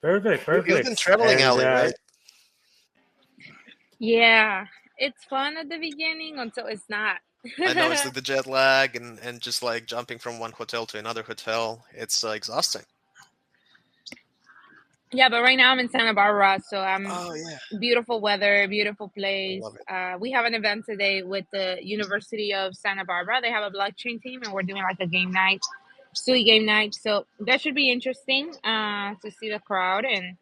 You've been Perfect. traveling, And Ali, right? Yeah, it's fun at the beginning until it's not. I know it's like the jet lag and just like jumping from one hotel to another hotel. It's exhausting. Yeah, but right now I'm in Santa Barbara, so I'm Oh yeah, beautiful weather, beautiful I place. love it. We have an event today with the University of Santa Barbara. They have a blockchain team, and we're doing like a game night, SUI game night. So that should be interesting to see the crowd and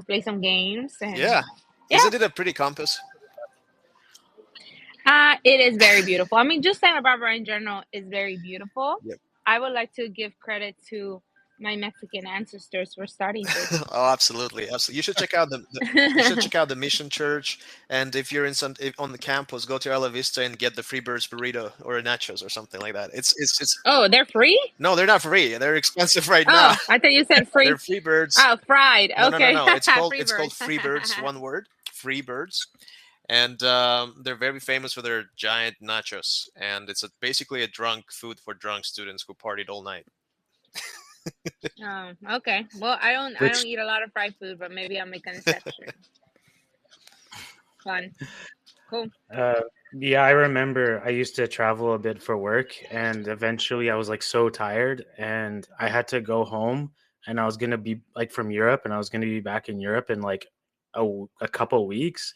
play some games and Yeah, yeah. isn't it a pretty campus? It is very beautiful. I mean, just Santa Barbara in general is very beautiful. Yep. I would like to give credit to my Mexican ancestors for starting this. Oh, absolutely, absolutely. You should check out you should check out the Mission Church, and if you're on the campus, go to Ella Vista and get the Freebirds burrito or nachos or something like that. It's Oh, they're free? no, they're not free. They're expensive right now. Oh, I thought you said They're free. Freebirds. Oh, fried. No, no, no, Okay. no. It's called Free bird. Freebirds. One word, Freebirds, and they're very famous for their giant nachos. And it's basically a drunk food for drunk students who partied all night. Oh, okay. Well, I don't which eat a lot of fried food, but maybe I'll make an exception. Fun. Cool. uh, yeah, I remember I used to travel a bit for work, and eventually I was like so tired, and I had to go home, and I was gonna be like from Europe, and I was gonna be back in Europe in like a couple weeks,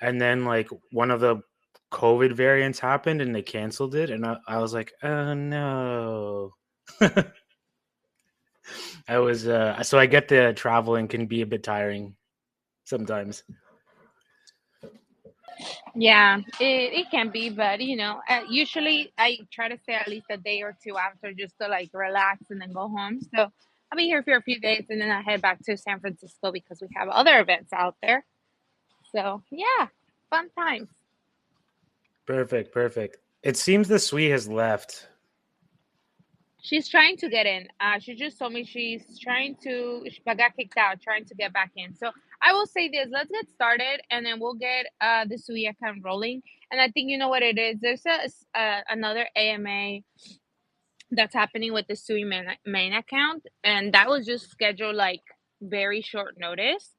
and then like one of the COVID variants happened, and they canceled it, and I was like, oh no. I was so I get the traveling can be a bit tiring sometimes. Yeah, it can be, but usually I try to stay at least a day or two after just to like relax and then go home. So I'll be here for a few days and then I head back to San Francisco because we have other events out there. So yeah, fun times. Perfect. It seems the Swede has left. She's trying to get in. She just told me she's trying to. She got kicked out, trying to get back in. So I will say this: let's get started, and then we'll get the Sui account rolling. And I think you know what it is. There's another AMA that's happening with the Sui main account, and that was just scheduled like very short notice.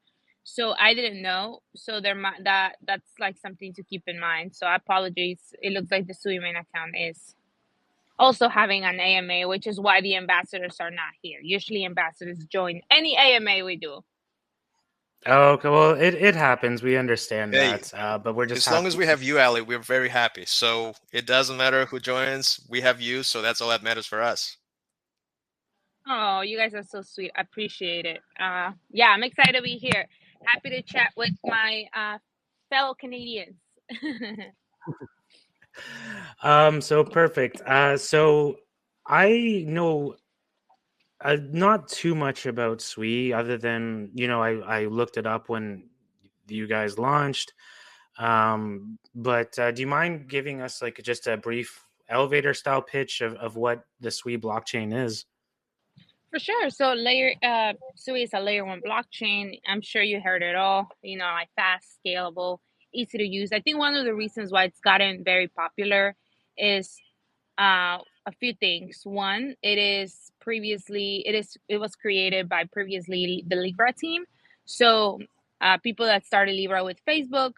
So I didn't know. So there might that's like something to keep in mind. So I apologize. It looks like the Sui main account is also having an AMA, which is why the ambassadors are not here. Usually, ambassadors join any AMA we do. Oh, okay. Well, it happens. We understand Hey, that, but we're just as long as happy. we have you, Ali, we're very happy. So it doesn't matter who joins. We have you, so that's all that matters for us. Oh, you guys are so sweet. I appreciate it. Yeah, I'm excited to be here. Happy to chat with my fellow Canadians. So perfect. So I know not too much about Sui, other than I looked it up when you guys launched. But do you mind giving us like just a brief elevator style pitch of what the Sui blockchain is? For sure. So Sui is a layer one blockchain. I'm sure you heard it all. Like fast, scalable, easy to use. I think one of the reasons why it's gotten very popular is a few things. One, it was created by previously the Libra team. So people that started Libra with Facebook,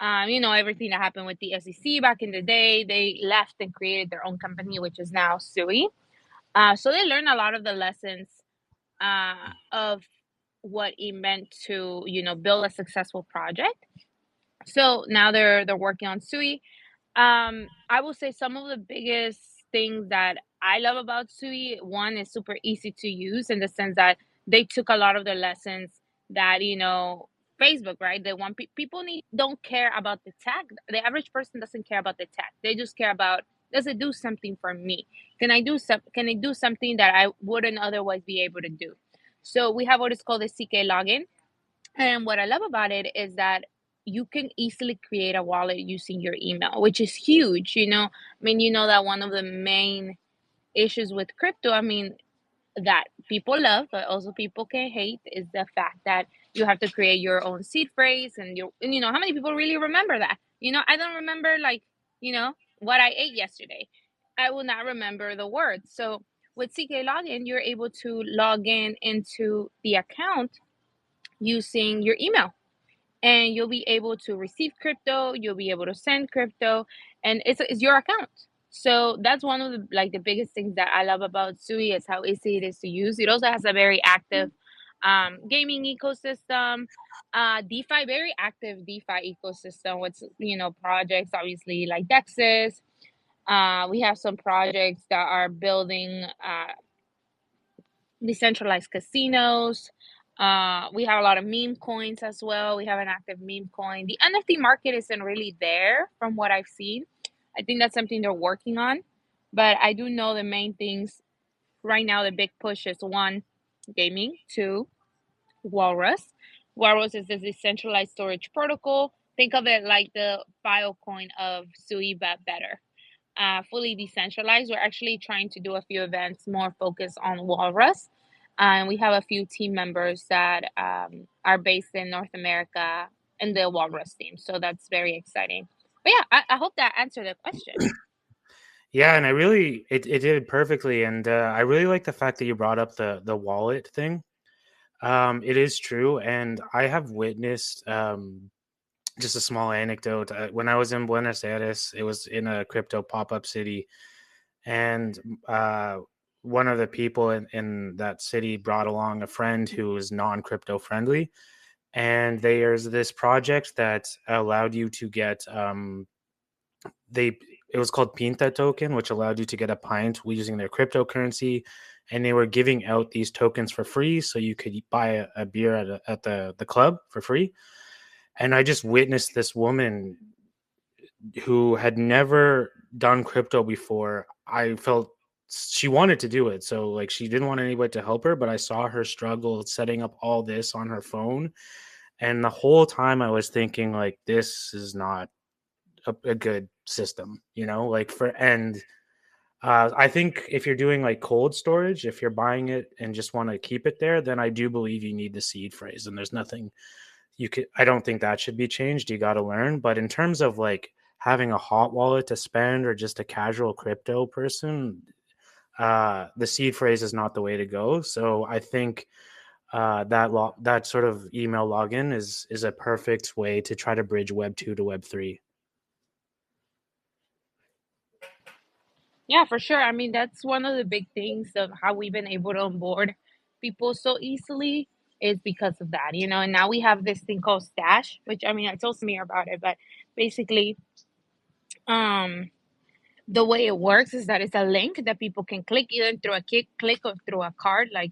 everything that happened with the SEC back in the day, they left and created their own company, which is now Sui. So they learned a lot of the lessons of what it meant to build a successful project. So now they're working on Sui. I will say some of the biggest things that I love about Sui. One is super easy to use in the sense that they took a lot of the lessons that Facebook, right? They want people don't care about the tech. The average person doesn't care about the tech. They just care about, does it do something for me? Can it do something that I wouldn't otherwise be able to do? So we have what is called the CK login. And what I love about it is that you can easily create a wallet using your email, which is huge. I mean, that one of the main issues with crypto, I mean, that people love, but also people can hate, is the fact that you have to create your own seed phrase, and how many people really remember that? I don't remember like, what I ate yesterday. I will not remember the words. So with CK Login, you're able to log in into the account using your email, and you'll be able to receive crypto, you'll be able to send crypto, and it's your account. So that's one of the biggest things that I love about Sui, is how easy it is to use. It also has a very active gaming ecosystem, DeFi, very active DeFi ecosystem with projects obviously like Dexes. We have some projects that are building decentralized casinos. We have a lot of meme coins as well. We have an active meme coin. The NFT market isn't really there from what I've seen. I think that's something they're working on. But I do know the main things right now. The big push is one, gaming, two, Walrus. Walrus is this decentralized storage protocol. Think of it like the Filecoin of Sui, but better. Fully decentralized. We're actually trying to do a few events more focused on Walrus. And we have a few team members that are based in North America in the Walrus team. So that's very exciting. But yeah, I hope that answered the question. Yeah, and it did perfectly. And I really like the fact that you brought up the wallet thing. It is true. And I have witnessed just a small anecdote. When I was in Buenos Aires, it was in a crypto pop-up city. And one of the people in that city brought along a friend who was non-crypto friendly. And there's this project that allowed you to get it was called Pinta token, which allowed you to get a pint using their cryptocurrency, and they were giving out these tokens for free, so you could buy a beer at the club for free. And I just witnessed this woman who had never done crypto before. I felt she wanted to do it, so like she didn't want anybody to help her, but I saw her struggle setting up all this on her phone, and the whole time I was thinking like, this is not a good system, I think if you're doing like cold storage, if you're buying it and just want to keep it there, then I do believe you need the seed phrase, and there's nothing I don't think that should be changed. You got to learn. But in terms of like having a hot wallet to spend or just a casual crypto person, the seed phrase is not the way to go. So I think that sort of email login is a perfect way to try to bridge Web 2 to Web 3. Yeah, for sure. I mean, that's one of the big things of how we've been able to onboard people so easily, is because of that, and now we have this thing called Stash, which, I mean, I told Samir about it, but basically, the way it works is that it's a link that people can click either through a click or through a card, like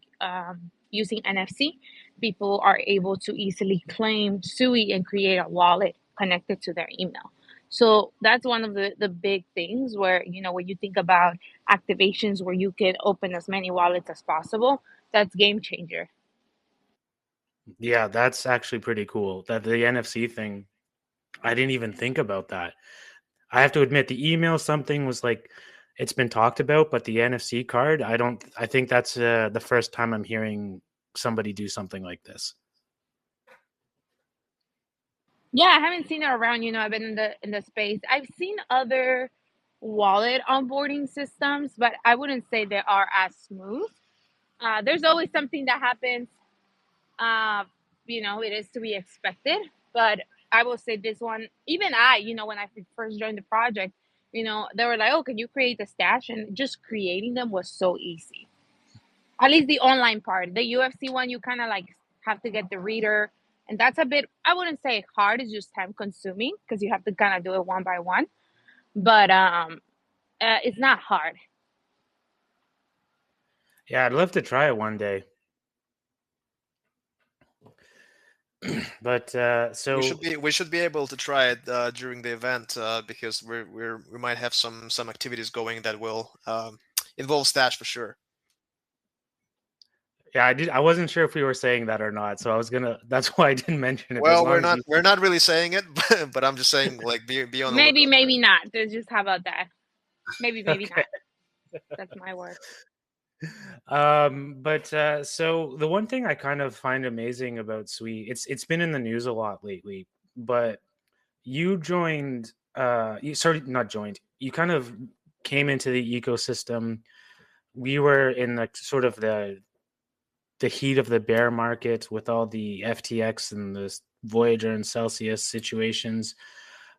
using NFC. People are able to easily claim Sui and create a wallet connected to their email. So that's one of the big things where, when you think about activations where you can open as many wallets as possible, that's game changer. Yeah, that's actually pretty cool. That the NFC thing, I didn't even think about that. I have to admit, the email something was like, it's been talked about, but the NFC card, I think that's the first time I'm hearing somebody do something like this. Yeah, I haven't seen it around. I've been in the space. I've seen other wallet onboarding systems, but I wouldn't say they are as smooth. There's always something that happens. It is to be expected. But I will say this one, even when I first joined the project, they were like, "Oh, can you create the stash?" And just creating them was so easy. At least the online part. The UFC one, you kind of like have to get the reader. And that's a bit, I wouldn't say hard, it's just time consuming because you have to kind of do it one by one. But it's not hard. Yeah, I'd love to try it one day. But so we should be able to try it during the event because we might have some activities going that will involve Stash for sure. Yeah, I wasn't sure if we were saying that or not, so that's why I didn't mention it. Well, we're not really saying it, but I'm just saying, like, be on the maybe lookout. Maybe not. Just how about that? Maybe okay. Not. That's my word. But so the one thing I kind of find amazing about Sui, it's been in the news a lot lately, but you joined you kind of came into the ecosystem we were in the sort of the heat of the bear market with all the FTX and the Voyager and Celsius situations.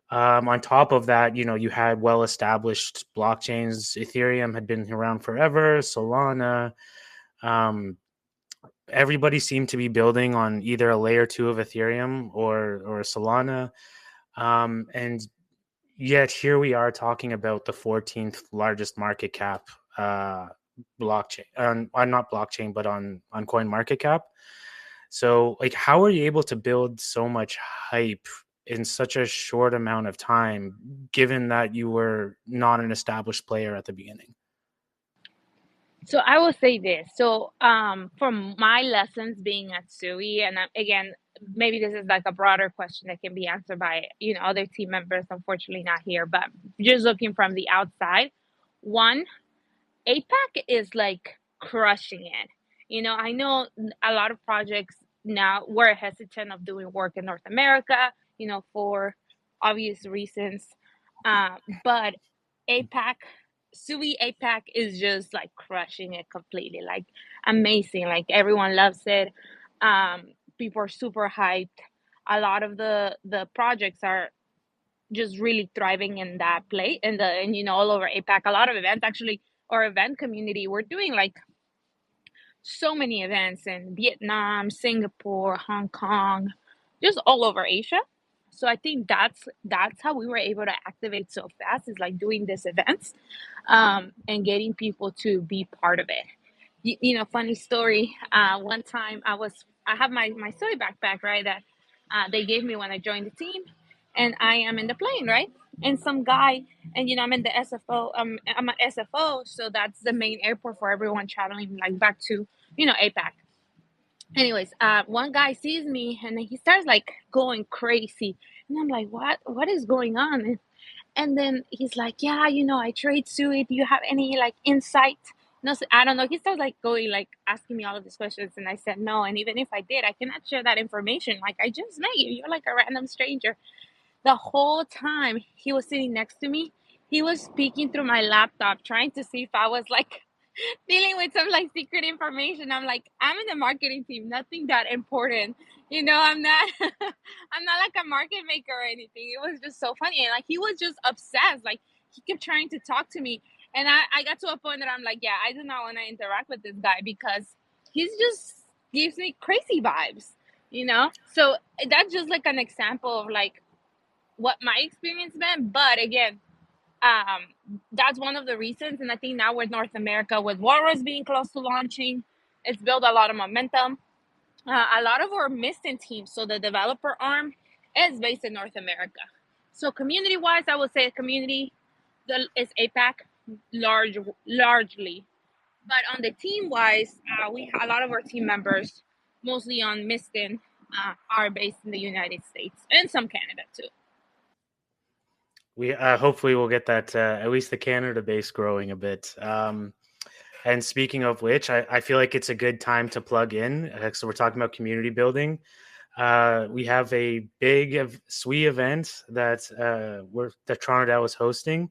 On top of that, you had well-established blockchains. Ethereum had been around forever. Solana. Everybody seemed to be building on either a layer 2 of Ethereum or Solana. And yet here we are talking about the 14th largest market cap blockchain, not blockchain, but on coin market cap. So like, how are you able to build so much hype in such a short amount of time, given that you were not an established player at the beginning? So I will say this. So from my lessons being at SUI, and again, maybe this is like a broader question that can be answered by other team members, unfortunately not here, but just looking from the outside. One, APAC is like crushing it. I know a lot of projects now were hesitant of doing work in North America, for obvious reasons. But APAC, SUI APAC is just like crushing it completely, like amazing. Like everyone loves it. People are super hyped. A lot of the projects are just really thriving in that play and all over APAC. A lot of events actually, our event community, we're doing like so many events in Vietnam, Singapore, Hong Kong, just all over Asia. So I think that's how we were able to activate so fast, is like doing these events and getting people to be part of it. Funny story. One time I have my study backpack, right, that they gave me when I joined the team, and I am in the plane, right, and some guy, and I'm in the SFO. I'm an SFO, so that's the main airport for everyone traveling like back to APAC. Anyways, one guy sees me and then he starts like going crazy, and I'm like, what is going on? And then he's like, yeah, I trade SUI. Do you have any like insight? No, I don't know. He starts like going, like asking me all of these questions. And I said, no. And even if I did, I cannot share that information. Like, I just met you. You're like a random stranger. The whole time he was sitting next to me, he was speaking through my laptop, trying to see if I was like dealing with some like secret information. I'm like, I'm in the marketing team, nothing that important. I'm not I'm not like a market maker or anything. It was just so funny. And like, he was just obsessed. Like, he kept trying to talk to me. And I got to a point that I'm like, yeah, I do not want to interact with this guy because he's just gives me crazy vibes. So that's just like an example of like what my experience been. But again, that's one of the reasons. And I think now with North America, with Walrus being close to launching, it's built a lot of momentum. A lot of our missing teams, so the developer arm is based in North America. So community-wise, I would say community is APAC largely. But on the team-wise, we a lot of our team members, mostly on Mistin, are based in the United States and some Canada too. We hopefully we'll get that at least the Canada base growing a bit. And speaking of which, I feel like it's a good time to plug in. So we're talking about community building. We have a big SUI event that Toronto DAO is hosting.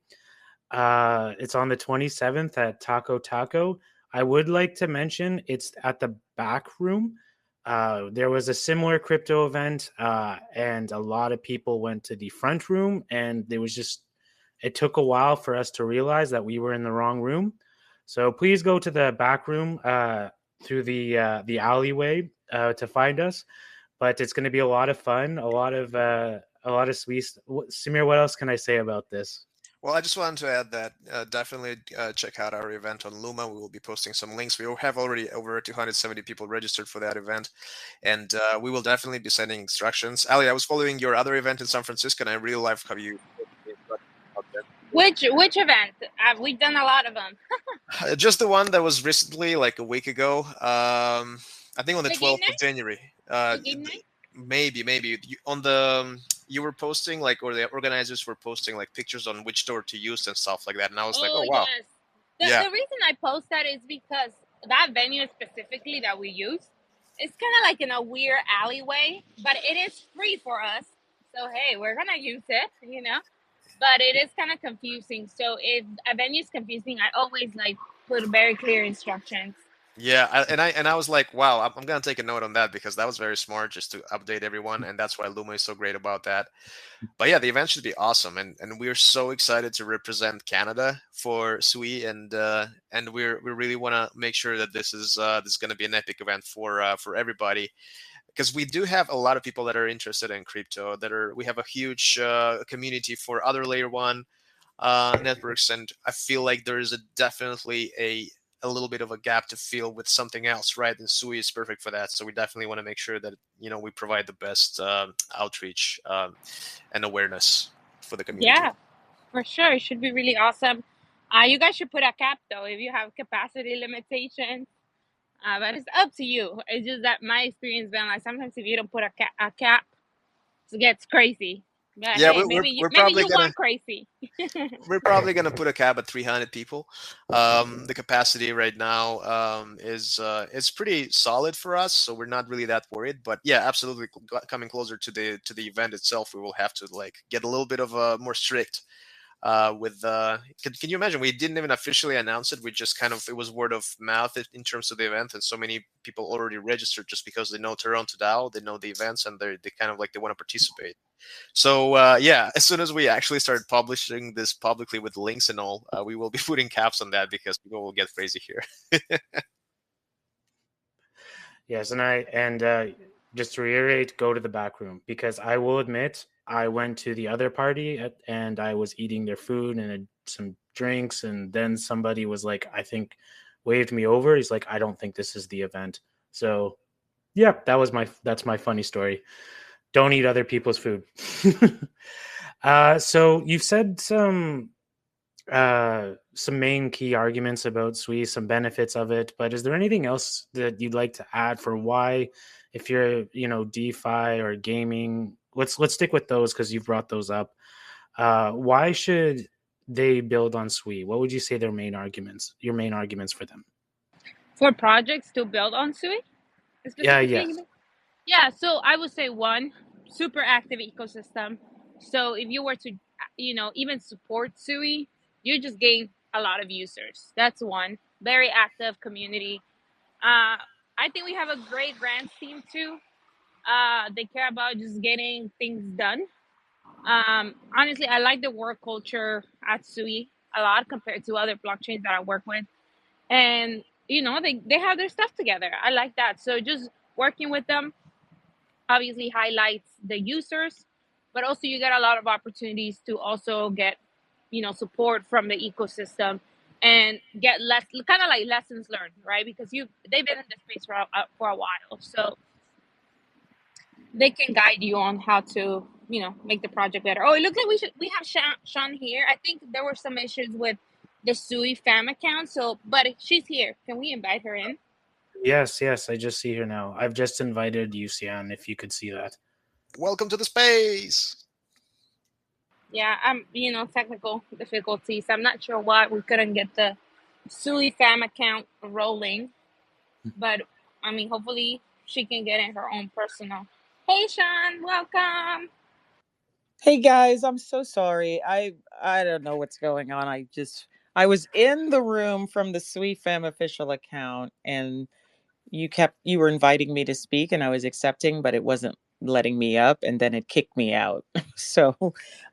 It's on the 27th at Taco Taco. I would like to mention it's at the back room. There was a similar crypto event, and a lot of people went to the front room, and it took a while for us to realize that we were in the wrong room. So please go to the back room through the alleyway to find us. But it's going to be a lot of fun, a lot of sweet. Samir, what else can I say about this? Well, I just wanted to add that definitely check out our event on Luma. We will be posting some links. We have already over 270 people registered for that event, and we will definitely be sending instructions. Ali, I was following your other event in San Francisco, and I really love how you. Which event? We've done a lot of them. Just the one that was recently, like a week ago. I think on the 12th of January. Maybe on the you were posting like, or the organizers were posting like pictures on which door to use and stuff like that, and I was like, oh wow. Yes. The reason I post that is because that venue specifically that we use, it's kind of like in a weird alleyway, but it is free for us. So hey, we're gonna use it, But it is kind of confusing. So if a venue is confusing, I always like put very clear instructions. Yeah, I was like, wow, I'm gonna take a note on that because that was very smart just to update everyone, and that's why Luma is so great about that. But yeah, the event should be awesome, and we're so excited to represent Canada for SUI, and we really want to make sure that this is going to be an epic event for everybody, because we do have a lot of people that are interested in crypto. We have a huge community for other layer one networks, and I feel like there is definitely a little bit of a gap to fill with something else, right? And SUI is perfect for that. So we definitely want to make sure that we provide the best outreach and awareness for the community. Yeah, for sure. It should be really awesome. You guys should put a cap though if you have capacity limitations. But it's up to you. It's just that my experience been like sometimes if you don't put a cap, it gets crazy. But Yeah, hey, maybe you want crazy. We're probably gonna put a cap at 300 people. The capacity right now is it's pretty solid for us, so we're not really that worried. But yeah, absolutely, coming closer to the event itself, we will have to like get a little bit of more strict. Can you imagine? We didn't even officially announce it. We just it was word of mouth in terms of the event, and so many people already registered just because they know Toronto DAO, they know the events, and they kind of like they want to participate. So yeah, as soon as we actually start publishing this publicly with links and all, we will be putting caps on that because people will get crazy here. Yes, and just to reiterate, go to the back room, because I will admit I went to the other party and I was eating their food and some drinks, and then somebody was like, I think, waved me over. He's like, I don't think this is the event. So yeah, that's my funny story. Don't eat other people's food. So you've said some main key arguments about SUI, some benefits of it, but is there anything else that you'd like to add for why, if you're DeFi or gaming, let's stick with those because you've brought those up. Why should they build on SUI? What would you say your main arguments for them? For projects to build on SUI? Yeah, so I would say one, super active ecosystem. So if you were to, even support SUI, you just gain a lot of users. That's one. Very active community. I think we have a great grants team too. They care about just getting things done. Honestly, I like the work culture at SUI a lot compared to other blockchains that I work with. And, they have their stuff together. I like that. So just working with them obviously highlights the users, but also you get a lot of opportunities to also get, support from the ecosystem and get kind of like lessons learned, right? Because they've been in the space for a while, so they can guide you on how to, make the project better. Oh, it looks like we have Sian here. I think there were some issues with the SUI fam account, but she's here. Can we invite her in? Yes, I just see her now. I've just invited you, Sian, if you could see that. Welcome to the space. Yeah, technical difficulties. I'm not sure why we couldn't get the SUI fam account rolling, but hopefully she can get in her own personal. Hey, Sian, welcome. Hey guys, I'm so sorry. I don't know what's going on. I was in the room from the SUI fam official account, and you were inviting me to speak, and I was accepting, but it wasn't letting me up, and then it kicked me out. So,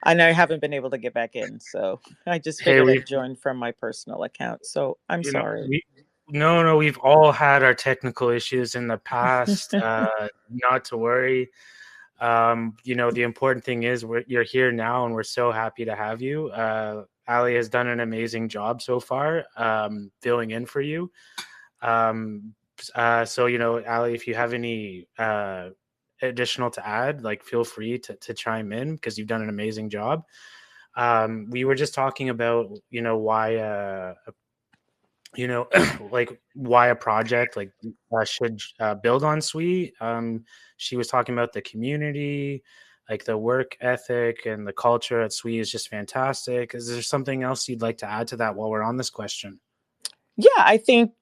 and I haven't been able to get back in. So I just figured I'd join from my personal account. So I'm sorry. No, we've all had our technical issues in the past. Not to worry. The important thing is you're here now, and we're so happy to have you. Ali has done an amazing job so far, filling in for you. So Ali, if you have any additional to add, like feel free to chime in, because you've done an amazing job. We were just talking about why like why a project should build on SUI. She was talking about the community, like the work ethic and the culture at SUI is just fantastic. Is there something else you'd like to add to that while we're on this question? Yeah, I think,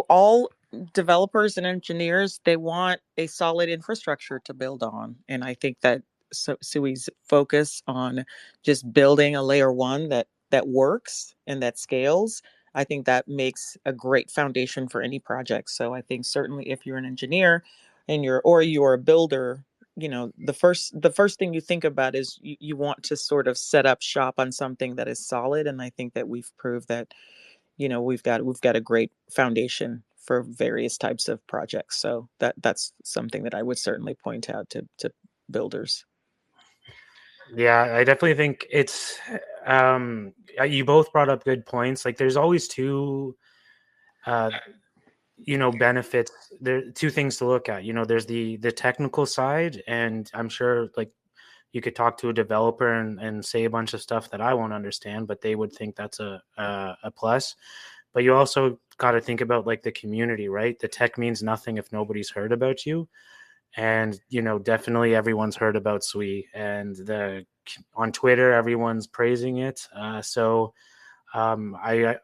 all developers and engineers, they want a solid infrastructure to build on. And I think that SUI's focus on just building a layer one that works and that scales I think that makes a great foundation for any project. So I think certainly if you're an engineer and you're a builder, the first thing you think about is you want to sort of set up shop on something that is solid. And I think that we've proved that, we've got a great foundation for various types of projects. So that's something that I would certainly point out to builders. Yeah, I definitely think it's you both brought up good points. Like there's always two benefits. There two things to look at. There's the technical side, and I'm sure like you could talk to a developer and say a bunch of stuff that I won't understand, but they would think that's a plus. But you also got to think about like the community, right? The tech means nothing if nobody's heard about you. And definitely everyone's heard about Sui, and on Twitter everyone's praising it. So I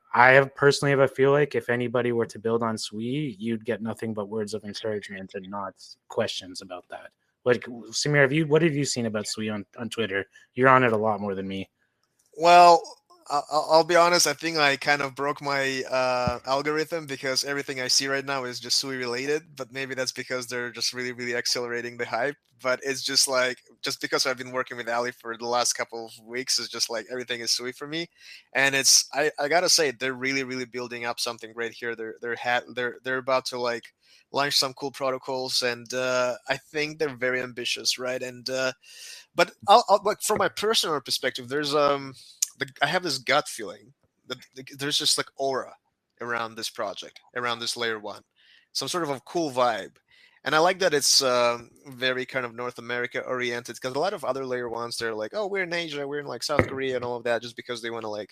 personally have a feel like if anybody were to build on Sui, you'd get nothing but words of encouragement and not questions about that. Like Samir, what have you seen about Sui on Twitter? You're on it a lot more than me. Well, I'll be honest. I think I kind of broke my algorithm because everything I see right now is just Sui related. But maybe that's because they're just really, really accelerating the hype. But it's just because I've been working with Ali for the last couple of weeks, it's just like everything is Sui for me. And I gotta say they're really, really building up something great here. They're about to like launch some cool protocols, and I think they're very ambitious, right? And but I'll like from my personal perspective, I have this gut feeling that there's just like aura around this project, around this layer one, some sort of a cool vibe. And I like that it's very kind of North America oriented, because a lot of other layer ones, they're like, oh, we're in Asia, we're in like South Korea and all of that, just because they want to like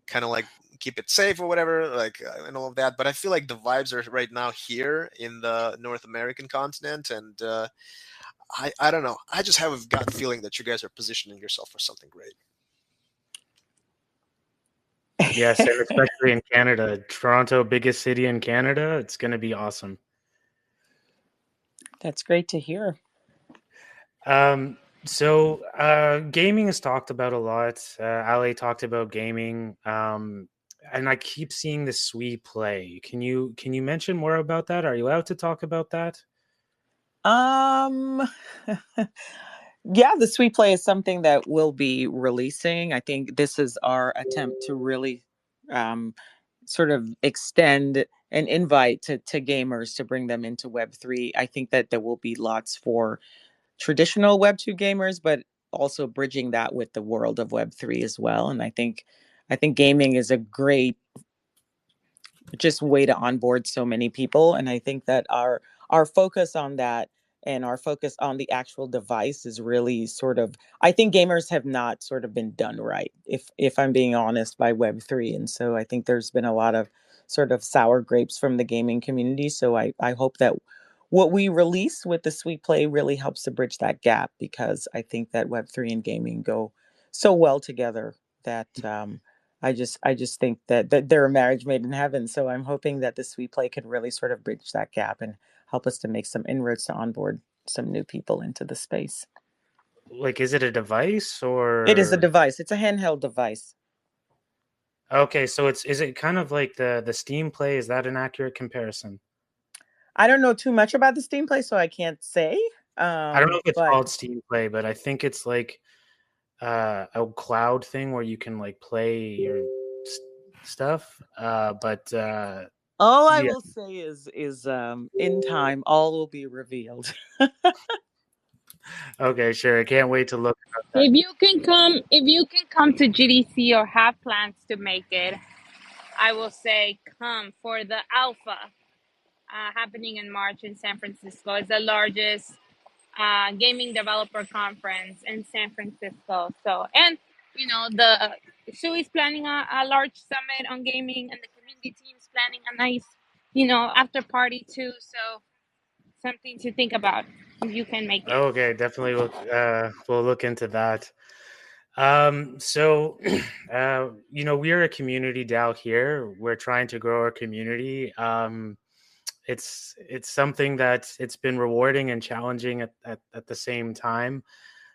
kind of like keep it safe or whatever, like and all of that. But I feel like the vibes are right now here in the North American continent, and I don't know. I just have a gut feeling that you guys are positioning yourself for something great. Yes, and especially in Canada, Toronto, biggest city in Canada, it's going to be awesome. That's great to hear. So gaming is talked about a lot. Ali talked about gaming, and I keep seeing the Sui play. Can you mention more about that? Are you allowed to talk about that? Yeah, the Sui play is something that we'll be releasing. I think this is our attempt to really sort of extend an invite to gamers to bring them into Web3. I think that there will be lots for traditional Web2 gamers, but also bridging that with the world of Web3 as well. And I think gaming is a great just way to onboard so many people. And I think that our focus on that and our focus on the actual device is really sort of, I think gamers have not sort of been done right, if I'm being honest, by Web3. And so I think there's been a lot of sort of sour grapes from the gaming community. So I hope that what we release with the Sweet Play really helps to bridge that gap, because I think that Web3 and gaming go so well together that I just think that they're a marriage made in heaven. So I'm hoping that the Sweet Play could really sort of bridge that gap and help us to make some inroads to onboard some new people into the space. Like, is it a device or? It is a device. It's a handheld device. Okay, so is it kind of like the Steam Play? Is that an accurate comparison? I don't know too much about the Steam Play, so I can't say. I don't know if it's called Steam Play, but I think it's like a cloud thing where you can like play your stuff. But all I will say is in time all will be revealed. Okay, sure. I can't wait to look at that. If you can come to GDC or have plans to make it, I will say come for the Alpha happening in March in San Francisco. It's the largest gaming developer conference in San Francisco. So, and the Sui is planning a large summit on gaming, and the community team is planning a nice, after party too. So, something to think about if you can make it. Okay, definitely. We'll look into that. So, we're a community DAO here. We're trying to grow our community. It's something that it's been rewarding and challenging at the same time.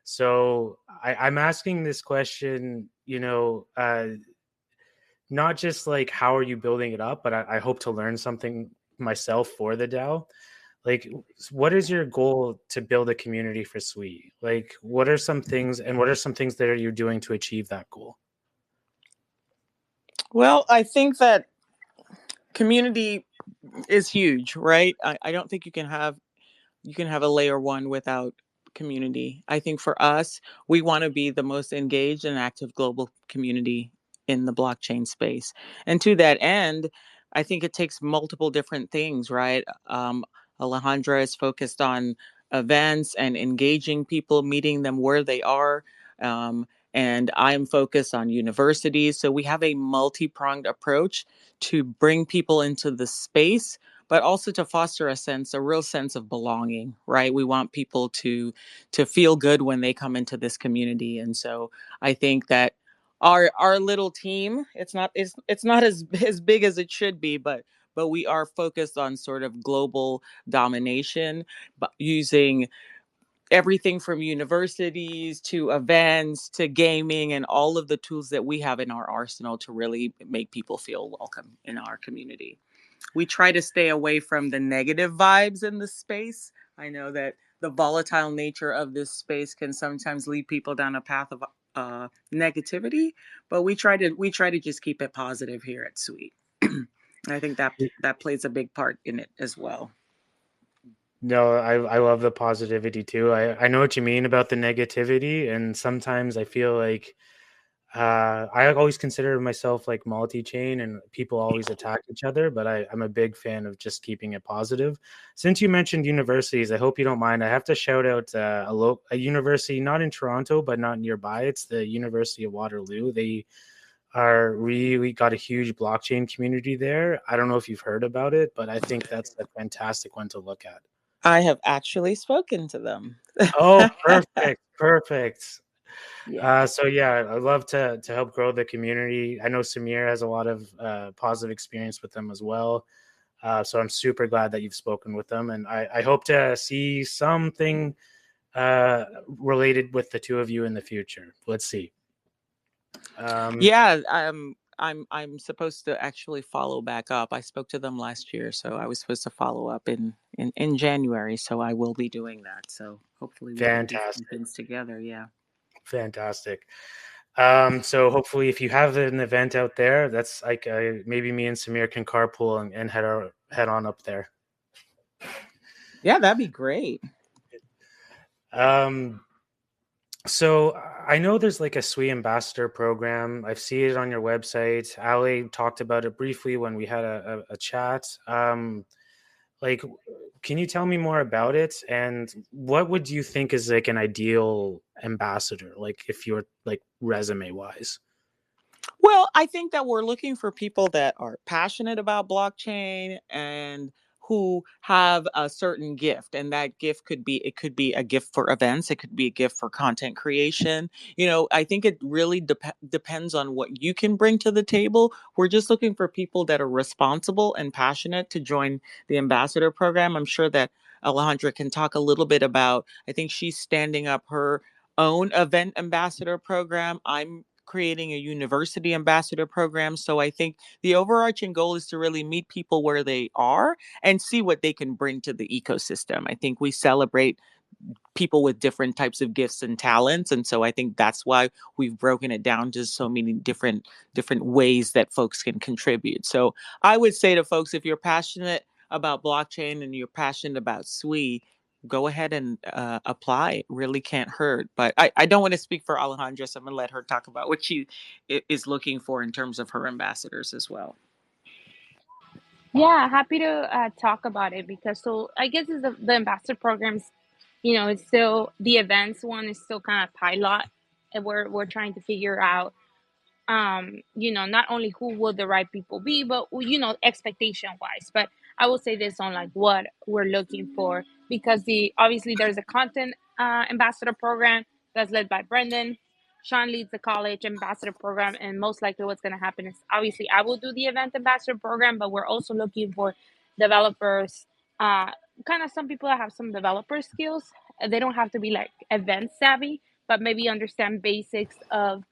So I'm asking this question, not just like how are you building it up, but I hope to learn something myself for the DAO. Like, what is your goal to build a community for Sweet? Like, what are some things that you're doing to achieve that goal? Well, I think that community is huge, right? I don't think you can have a layer one without community. I think for us, we want to be the most engaged and active global community in the blockchain space. And to that end, I think it takes multiple different things, right? Alejandra is focused on events and engaging people, meeting them where they are. Um, and I'm focused on universities. So we have a multi pronged approach to bring people into the space, but also to foster a real sense of belonging, right? We want people to feel good when they come into this community. And so I think that our little team, it's not as big as it should be, but we are focused on sort of global domination, but using everything from universities to events to gaming and all of the tools that we have in our arsenal to really make people feel welcome in our community. We try to stay away from the negative vibes in the space. I know that the volatile nature of this space can sometimes lead people down a path of negativity, but we try to just keep it positive here at Sweet. I think that plays a big part in it as well. No, I love the positivity too. I know what you mean about the negativity, and sometimes I feel like I always consider myself like multi-chain, and people always attack each other, but I'm a big fan of just keeping it positive. Since you mentioned universities, I hope you don't mind. I have to shout out a university not in Toronto, but not nearby. It's the University of Waterloo. They are really got a huge blockchain community there. I don't know if you've heard about it, but I think that's a fantastic one to look at. I have actually spoken to them. Oh, perfect. Yeah. So yeah, I'd love to help grow the community. I know Samir has a lot of positive experience with them as well. So I'm super glad that you've spoken with them, and I hope to see something related with the two of you in the future. Let's see. Yeah, I'm supposed to actually follow back up. I spoke to them last year, so I was supposed to follow up in January. So I will be doing that. So hopefully we can do some Fantastic. things together. Yeah. Fantastic. So hopefully, if you have an event out there, that's like maybe me and Samir can carpool and head on up there. Yeah, that'd be great. So I know there's like a Sweet Ambassador program. I've seen it on your website. Ali talked about it briefly when we had a chat. Like, can you tell me more about it? And what would you think is like an ideal ambassador, like if you're like resume wise? Well, I think that we're looking for people that are passionate about blockchain and who have a certain gift, and that gift could be a gift for events, it could be a gift for content creation. I think it really depends on what you can bring to the table. We're just looking for people that are responsible and passionate to join the ambassador program. I'm sure that Alejandra can talk a little bit about, I think she's standing up her own event ambassador program. I'm creating a university ambassador program. So I think the overarching goal is to really meet people where they are and see what they can bring to the ecosystem. I think we celebrate people with different types of gifts and talents, and so I think that's why we've broken it down to so many different ways that folks can contribute. So I would say to folks, if you're passionate about blockchain and you're passionate about Sui, go ahead and apply. It really can't hurt. But I don't want to speak for Alejandra, so I'm going to let her talk about what she is looking for in terms of her ambassadors as well. Yeah, happy to talk about it because so I guess it's the ambassador programs, it's still the events one is still kind of pilot, and we're trying to figure out, not only who would the right people be, but expectation wise. But I will say this on like what we're looking for because obviously there's a content ambassador program that's led by Brendan. Sean leads the college ambassador program, and most likely what's going to happen is obviously I will do the event ambassador program, but we're also looking for developers, kind of some people that have some developer skills. They don't have to be like event savvy, but maybe understand basics of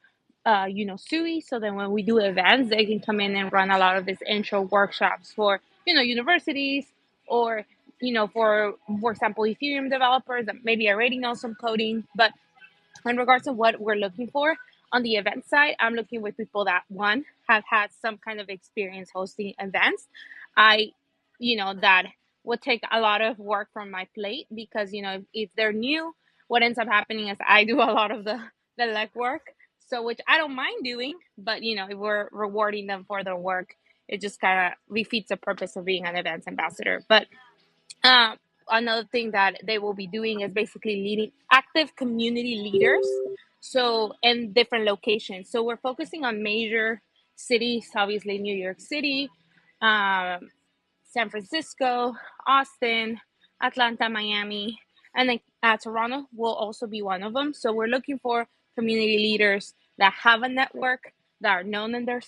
SUI. So then when we do events, they can come in and run a lot of these intro workshops for, universities, or, for example, Ethereum developers that maybe already know some coding. But in regards to what we're looking for on the event side, I'm looking with people that, one, have had some kind of experience hosting events. I, that would take a lot of work from my plate, because, if they're new, what ends up happening is I do a lot of the legwork. So, which I don't mind doing, but, if we're rewarding them for their work, it just kind of defeats the purpose of being an events ambassador. But um, another thing that they will be doing is basically leading active community leaders. So, in different locations. So, we're focusing on major cities, obviously, New York City, um, San Francisco, Austin, Atlanta, Miami, and then Toronto will also be one of them. So, we're looking for community leaders that have a network, that are known in their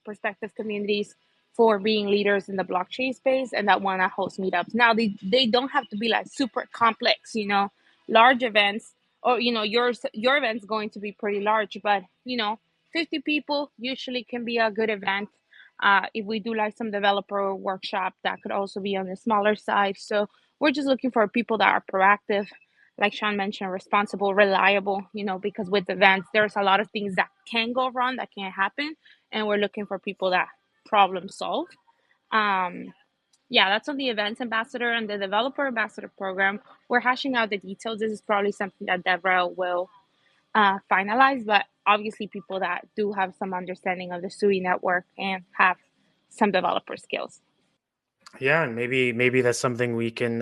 respective communities for being leaders in the blockchain space, and that want to host meetups. Now, they don't have to be like super complex, large events, or your event's going to be pretty large, but 50 people usually can be a good event. If we do like some developer workshop, that could also be on the smaller side. So we're just looking for people that are proactive, like Sean mentioned, responsible, reliable, because with events, there's a lot of things that can go wrong, that can happen. And we're looking for people that problem solve. Um, yeah, that's on the events ambassador and the developer ambassador program. We're hashing out the details. This is probably something that Deborah will finalize, but obviously people that do have some understanding of the SUI network and have some developer skills. Yeah, and maybe that's something we can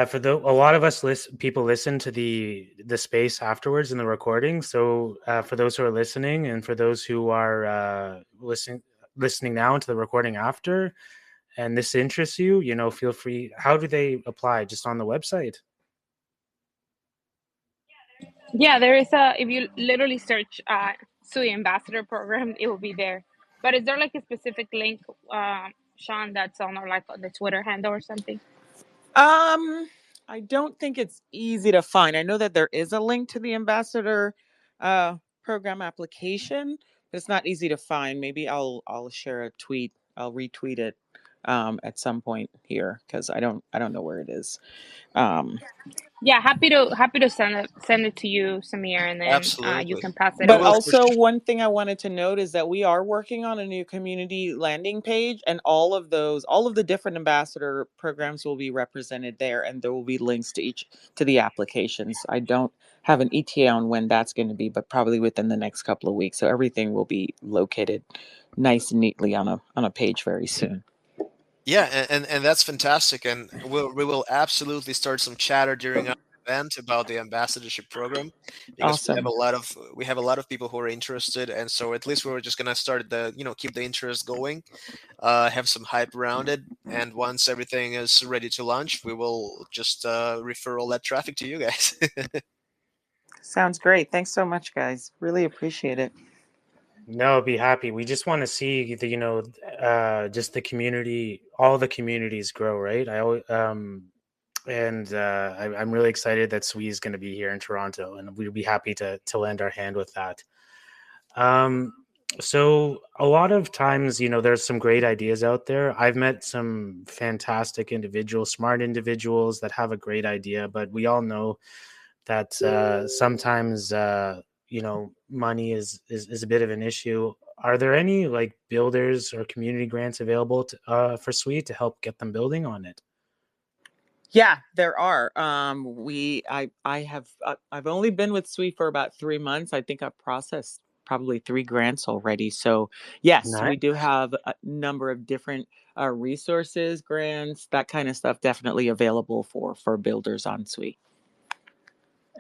for a lot of us people listen to the space afterwards in the recording. So for those who are listening, and for those who are listening now into the recording after, and this interests you, feel free. How do they apply? Just on the website? Yeah, there is if you literally search SUI ambassador program, it will be there. But is there like a specific link, Sean, that's on, or like the Twitter handle or something? I don't think it's easy to find. I know that there is a link to the ambassador program application, but it's not easy to find. Maybe I'll share a tweet. I'll retweet it at some point here, because I don't know where it is. Yeah, happy to send it to you, Samir, and then Absolutely. you can pass it But over. also, one thing I wanted to note is that we are working on a new community landing page, and all of the different ambassador programs will be represented there, and there will be links to the applications. I don't have an ETA on when that's going to be, but probably within the next couple of weeks. So everything will be located nice and neatly on a page very soon. Yeah, and that's fantastic, and we will absolutely start some chatter during our event about the ambassadorship program, because Awesome. we have a lot of people who are interested, and so at least we're just gonna start keep the interest going, have some hype around it, and once everything is ready to launch, we will just refer all that traffic to you guys. Sounds great. Thanks so much, guys. Really appreciate it. No, be happy. We just want to see just the community, all the communities grow, right? I'm really excited that SWE is going to be here in Toronto, and we'd be happy to lend our hand with that. So a lot of times, there's some great ideas out there. I've met some fantastic individuals, smart individuals that have a great idea, but we all know that sometimes money is a bit of an issue. Are there any like builders or community grants available for SWE to help get them building on it? Yeah, there are. I've only been with SWE for about 3 months. I think I've processed probably 3 grants already. So yes, Nice. we do have a number of different resources, grants, that kind of stuff definitely available for builders on SWE.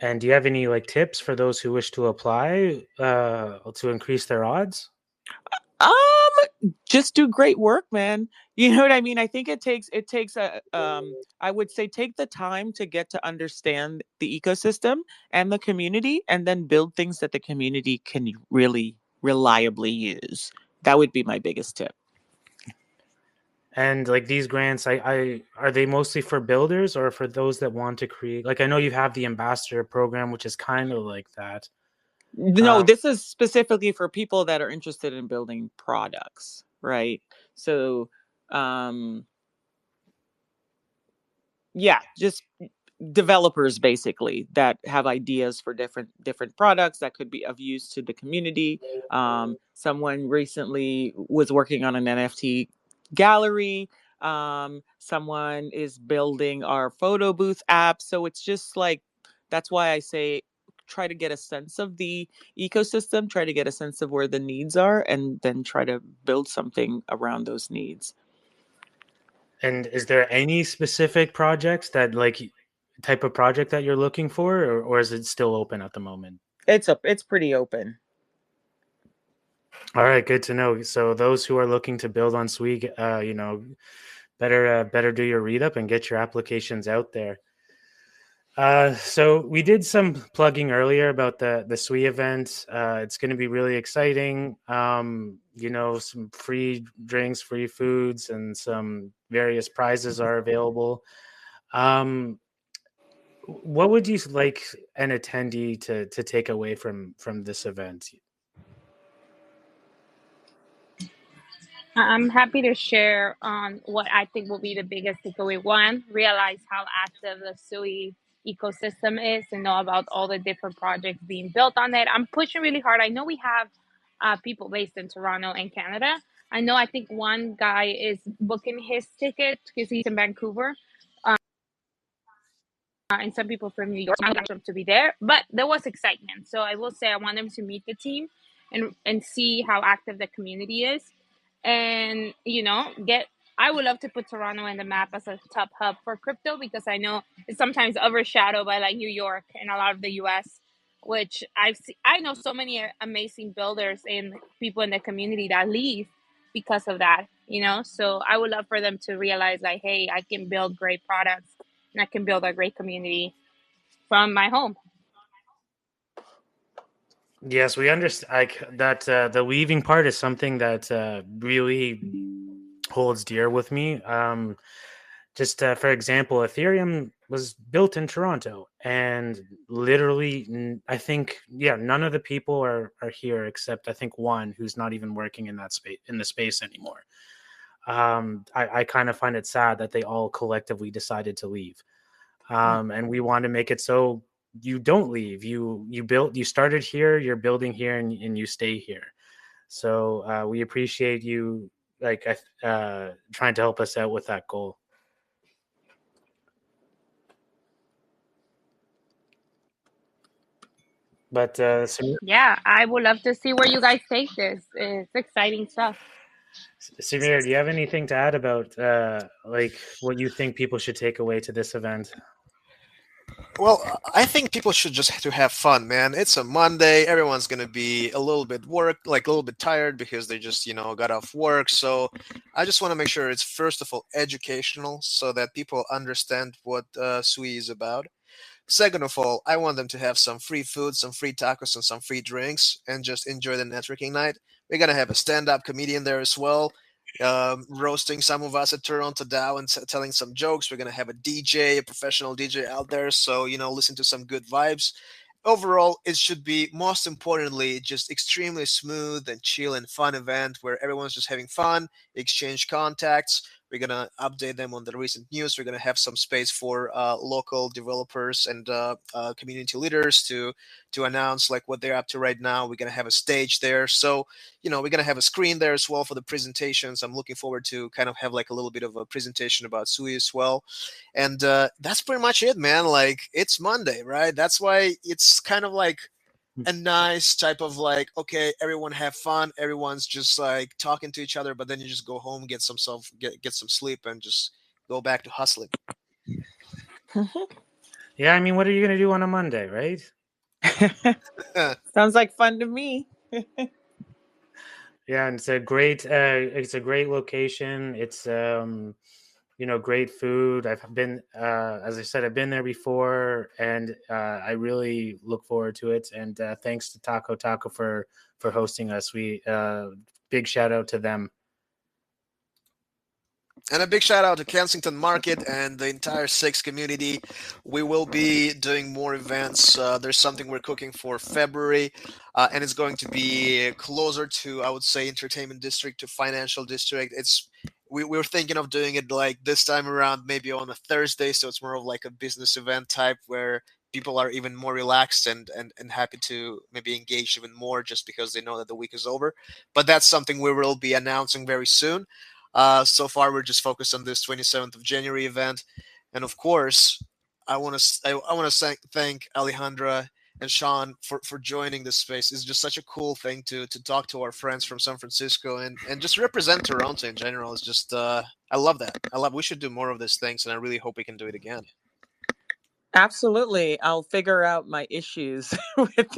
And do you have any like tips for those who wish to apply to increase their odds? Just do great work, man. You know what I mean? I think it takes I would say take the time to get to understand the ecosystem and the community, and then build things that the community can really reliably use. That would be my biggest tip. And like these grants, I are they mostly for builders or for those that want to create? Like I know you have the ambassador program, which is kind of like that. No, this is specifically for people that are interested in building products, right? So, yeah, just developers basically that have ideas for different products that could be of use to the community. Someone recently was working on an NFT gallery. Someone is building our photo booth app. So it's just like, that's why I say try to get a sense of the ecosystem, try to get a sense of where the needs are, and then try to build something around those needs. And is there any specific projects that type of project that you're looking for, or is it still open at the moment? It's pretty open. All right, good to know. So those who are looking to build on Sui, better do your read up and get your applications out there. So we did some plugging earlier about the Sui event. It's going to be really exciting. Some free drinks, free foods, and some various prizes are available. What would you like an attendee to take away from this event? I'm happy to share on what I think will be the biggest takeaway. One, realize how active the Sui ecosystem is and know about all the different projects being built on it. I'm pushing really hard. I know we have people based in Toronto and Canada. I think one guy is booking his ticket because he's in Vancouver. And some people from New York to be there, but there was excitement. So I will say I want them to meet the team and see how active the community is, and I would love to put Toronto in the map as a top hub for crypto, because I know it's sometimes overshadowed by like New York and a lot of the US, which I know so many amazing builders and people in the community that leave because of that. So I would love for them to realize like, hey, I can build great products and I can build a great community from my home. Yes, we understand that the leaving part is something that really holds dear with me. Just for example, Ethereum was built in Toronto, and literally, I think, none of the people are here except I think one who's not even working in the space anymore. I kind of find it sad that they all collectively decided to leave, and we want to make it so you don't leave. You started here, you're building here, and you stay here. So we appreciate you trying to help us out with that goal. But I would love to see where you guys take this. It's exciting stuff. Samir, do you have anything to add about what you think people should take away to this event? Well, I think people should just have to have fun, man. It's a Monday. Everyone's gonna be a little bit tired because they just, got off work. So I just want to make sure it's first of all educational, so that people understand what Sui is about. Second of all, I want them to have some free food, some free tacos, and some free drinks, and just enjoy the networking night. We're gonna have a stand-up comedian there as well, roasting some of us at Toronto DAO and telling some jokes. We're gonna have a DJ, a professional DJ out there, so listen to some good vibes. Overall, it should be, most importantly, just extremely smooth and chill and fun event where everyone's just having fun, exchange contacts. We're going to update them on the recent news. We're going to have some space for local developers and community leaders to announce like what they're up to right now. We're going to have a stage there. So, we're going to have a screen there as well for the presentations. I'm looking forward to kind of have like a little bit of a presentation about Sui as well. And that's pretty much it, man. Like, it's Monday, right? That's why it's kind of like a nice type of like, okay, everyone have fun, everyone's just like talking to each other, but then you just go home, get some sleep, and just go back to hustling. Yeah, I mean, what are you gonna do on a Monday, right? Sounds like fun to me. Yeah, and it's a great location. It's great food. I've been, as I said, I've been there before, and I really look forward to it. And thanks to Taco for hosting us. We big shout out to them. And a big shout out to Kensington Market and the entire Six community. We will be doing more events. There's something we're cooking for February, and it's going to be closer to, I would say, entertainment district to financial district. We were thinking of doing it like this time around, maybe on a Thursday, so it's more of like a business event type where people are even more relaxed and happy to maybe engage even more just because they know that the week is over. But that's something we will be announcing very soon. So far, we're just focused on this 27th of January event, and of course, I want to thank Alejandra and Sian for joining this space. It's just such a cool thing to talk to our friends from San Francisco and just represent Toronto in general. It's just I love that. We should do more of these things, and I really hope we can do it again. Absolutely. I'll figure out my issues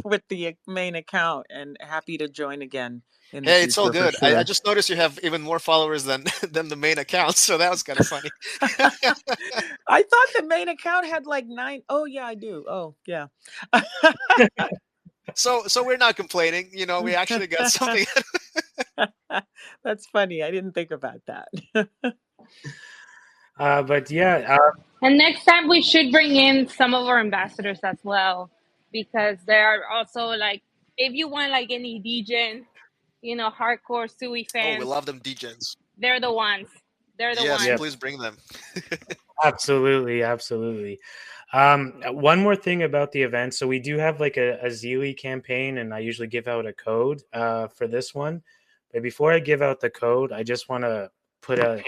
with the main account, and happy to join again in the Hey, it's all future, for good. I sure. just noticed you have even more followers than than the main account, so that was kind of funny. I thought the main account had like 9. Oh yeah, I do. Oh yeah. So we're not complaining. You know, we actually got something. That's funny. I didn't think about that. But yeah, And next time we should bring in some of our ambassadors as well, because there are also like, if you want like any DJs, hardcore Sui Oh, we fans, love them DJs. they're the ones. They're the Yes, ones. please bring them. absolutely, absolutely. One more thing about the event. So we do have like a Zeely campaign, and I usually give out a code for this one. But before I give out the code, I just want to put a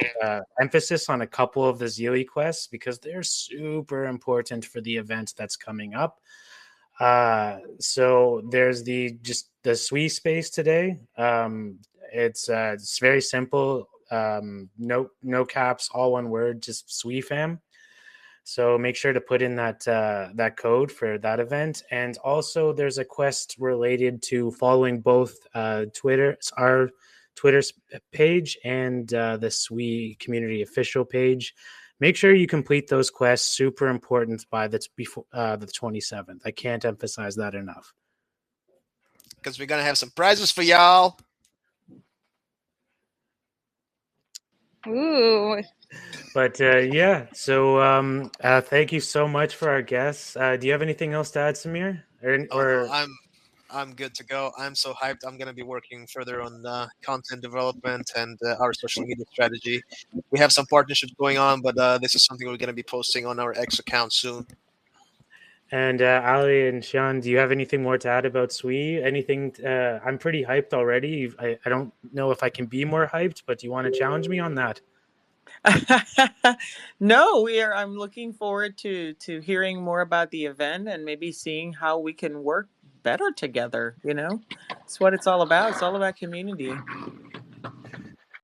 emphasis on a couple of the Zeely quests because they're super important for the event that's coming up. So there's the Sui space today. It's very simple. No caps, all one word, just Sui fam. So make sure to put in that code for that event. And also there's a quest related to following both our Twitter page and the Sui community official page. Make sure you complete those quests. Super important by the 27th. I can't emphasize that enough. Because we're gonna have some prizes for y'all. Ooh. But yeah, so thank you so much for our guests. Do you have anything else to add, Samir? No, I'm good to go. I'm so hyped. I'm gonna be working further on content development and our social media strategy. We have some partnerships going on, but this is something we're gonna be posting on our X account soon. And Ali and Sian, do you have anything more to add about Sui? Anything? I'm pretty hyped already. I don't know if I can be more hyped, but do you want to challenge me on that? No, I'm looking forward to hearing more about the event and maybe seeing how we can work better together. It's what it's all about. It's all about community.